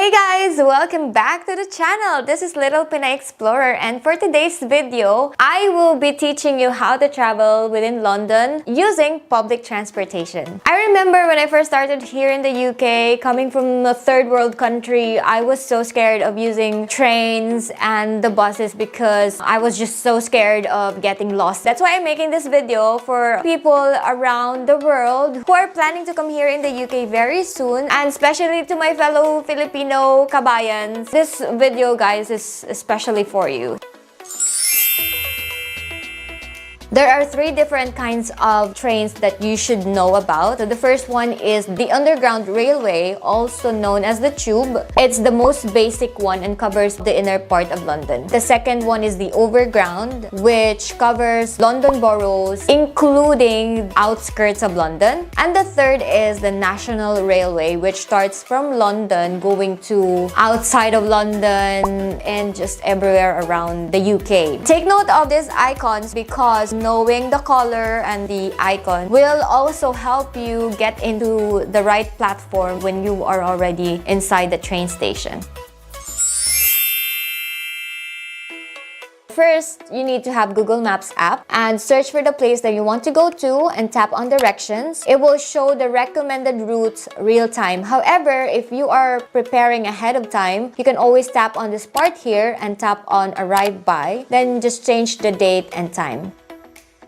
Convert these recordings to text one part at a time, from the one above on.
Hey guys! Welcome back to the channel. This is Little Pinay Explorer, and for today's video, I will be teaching you how to travel within London using public transportation. I remember when I first started here in the UK, coming from a third world country, I was so scared of using trains and the buses because I was just so scared of getting lost. That's why I'm making this video for people around the world who are planning to come here in the UK very soon, and especially to my fellow Filipino kabayans. This video, guys, is especially for you. There are three different kinds of trains that you should know about. So the first one is the Underground Railway, also known as the Tube. It's the most basic one and covers the inner part of London. The second one is the Overground, which covers London boroughs, including outskirts of London. And the third is the National Railway, which starts from London going to outside of London and just everywhere around the UK. Take note of these icons because knowing the color and the icon will also help you get into the right platform when you are already inside the train station. First, you need to have Google Maps app and search for the place that you want to go to and tap on directions. It will show the recommended routes real time. However, if you are preparing ahead of time, you can always tap on this part here and tap on arrive by, then just change the date and time.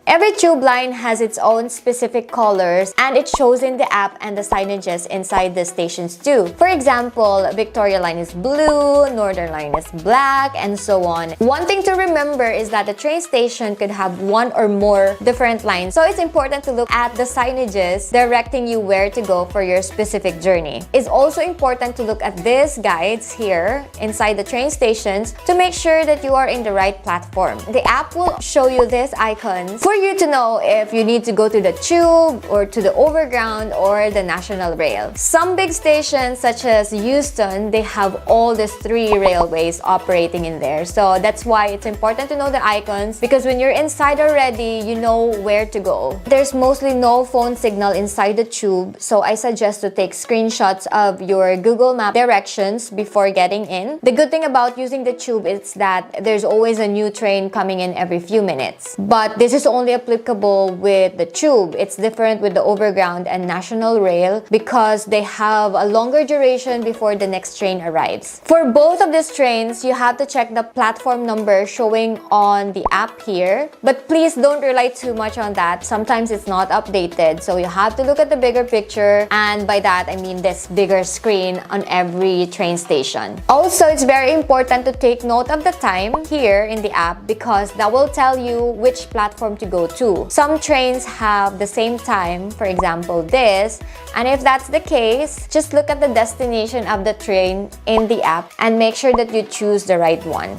Every tube line has its own specific colors and it shows in the app and the signages inside the stations too. For example, Victoria Line is blue, Northern Line is black, and so on. One thing to remember is that the train station could have one or more different lines, so it's important to look at the signages directing you where to go for your specific journey. It's also important to look at these guides here inside the train stations to make sure that you are in the right platform. The app will show you these icons for you to know if you need to go to the Tube or to the Overground or the National Rail. Some big stations such as Euston, they have all these three railways operating in there. So that's why it's important to know the icons, because when you're inside already, you know where to go. There's mostly no phone signal inside the Tube, so I suggest to take screenshots of your Google Map directions before getting in. The good thing about using the Tube is that there's always a new train coming in every few minutes. But this is only applicable with the Tube. It's different with the Overground and National Rail because they have a longer duration before the next train arrives. For both of these trains, you have to check the platform number showing on the app here, but please don't rely too much on that. Sometimes it's not updated, so you have to look at the bigger picture, and by that I mean this bigger screen on every train station. Also, it's very important to take note of the time here in the app because that will tell you which platform to go to. Some trains have the same time, for example this, and if that's the case, just look at the destination of the train in the app and make sure that you choose the right one.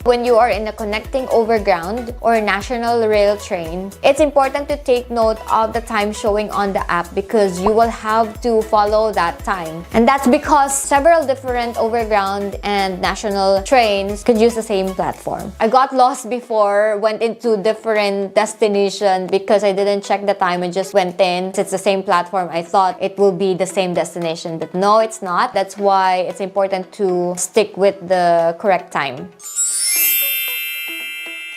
When you are in a connecting Overground or National Rail train, it's important to take note of the time showing on the app because you will have to follow that time. And that's because several different Overground and National trains could use the same platform. I got lost before, went into different destination because I didn't check the time and just went in. It's the same platform. I thought it will be the same destination, but no, it's not. That's why it's important to stick with the correct time.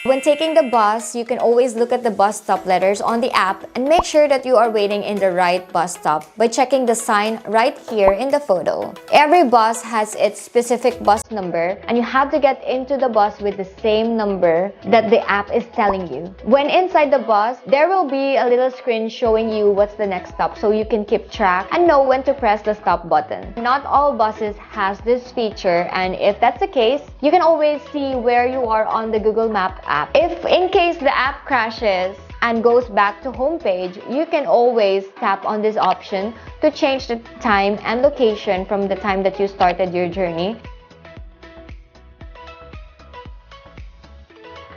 When taking the bus, you can always look at the bus stop letters on the app and make sure that you are waiting in the right bus stop by checking the sign right here in the photo. Every bus has its specific bus number and you have to get into the bus with the same number that the app is telling you. When inside the bus, there will be a little screen showing you what's the next stop so you can keep track and know when to press the stop button. Not all buses has this feature, and if that's the case, you can always see where you are on the Google Map app. If in case the app crashes and goes back to homepage, you can always tap on this option to change the time and location from the time that you started your journey.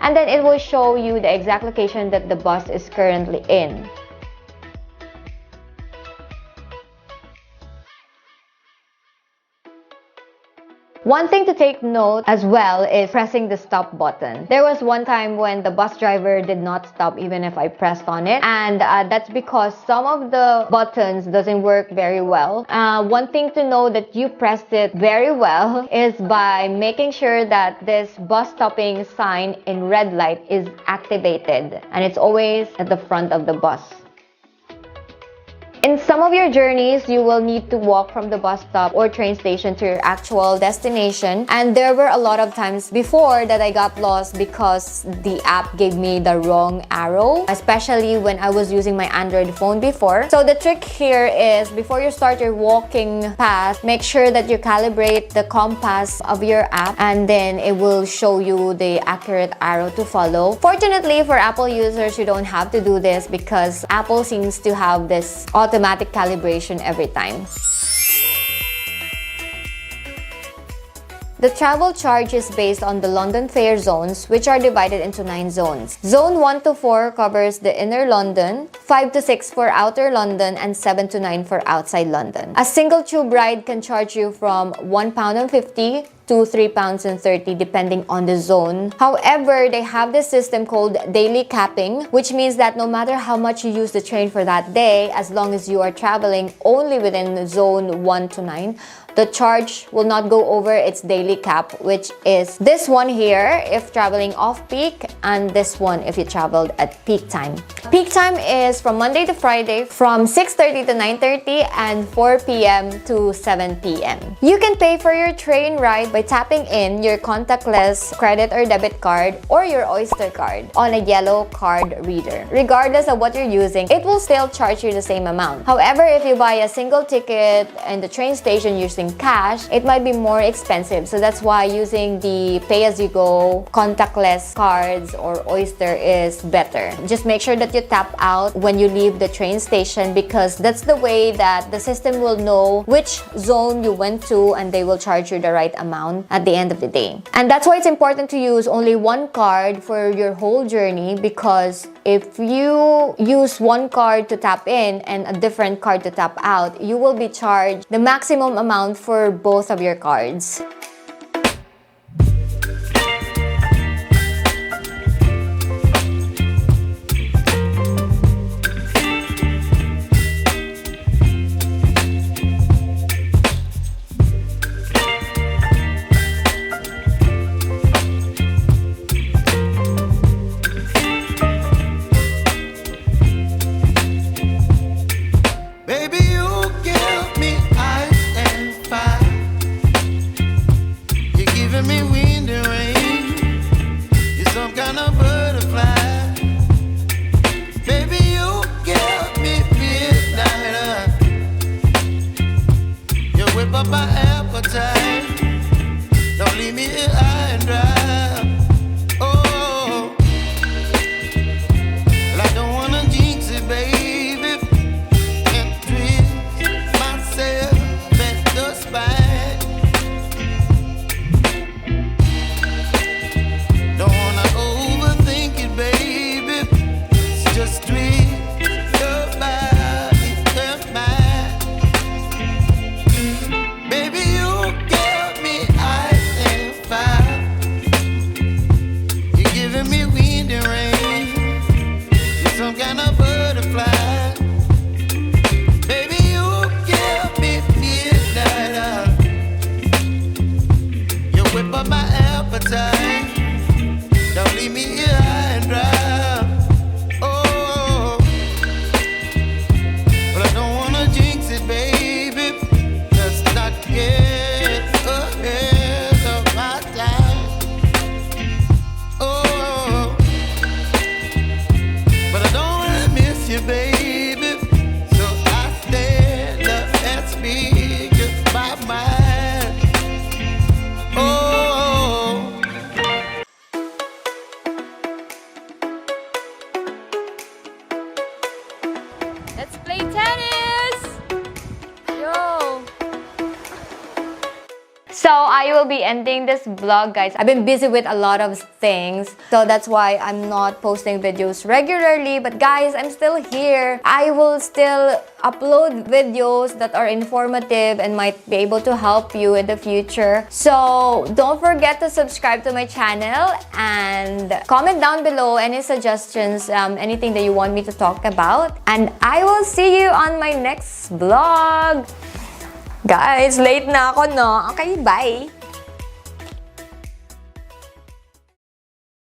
And then it will show you the exact location that the bus is currently in. One thing to take note as well is pressing the stop button. There was one time when the bus driver did not stop even if I pressed on it, and that's because some of the buttons doesn't work very well. One thing to know that you pressed it very well is by making sure that this bus stopping sign in red light is activated, and it's always at the front of the bus. In some of your journeys, you will need to walk from the bus stop or train station to your actual destination. And there were a lot of times before that I got lost because the app gave me the wrong arrow, especially when I was using my Android phone before. So the trick here is before you start your walking path, make sure that you calibrate the compass of your app, and then it will show you the accurate arrow to follow. Fortunately for Apple users, you don't have to do this because Apple seems to have this automatic calibration every time. The travel charge is based on the London fare zones, which are divided into 9 zones. Zone 1 to 4 covers the inner London, 5 to 6 for outer London, and 7 to 9 for outside London. A single tube ride can charge you from £1.50 to £3.30 depending on the zone. However, they have this system called daily capping, which means that no matter how much you use the train for that day, as long as you are traveling only within zone 1 to 9, the charge will not go over its daily cap, which is this one here if traveling off-peak, and this one if you traveled at peak time. Peak time is from Monday to Friday from 6:30 to 9:30 and 4 p.m. to 7 p.m. You can pay for your train ride by tapping in your contactless credit or debit card or your Oyster card on a yellow card reader. Regardless of what you're using, it will still charge you the same amount. However, if you buy a single ticket in the train station using cash, it might be more expensive. So that's why using the pay-as-you-go contactless cards or Oyster is better. Just make sure that you tap out when you leave the train station, because that's the way that the system will know which zone you went to, and they will charge you the right amount at the end of the day. And that's why it's important to use only one card for your whole journey, because if you use one card to tap in and a different card to tap out, you will be charged the maximum amount for both of your cards. So I will be ending this vlog, guys. I've been busy with a lot of things, so that's why I'm not posting videos regularly. But guys, I'm still here. I will still upload videos that are informative and might be able to help you in the future. So don't forget to subscribe to my channel and comment down below any suggestions, anything that you want me to talk about. And I will see you on my next vlog. Guys, late na ako, no? Okay, bye!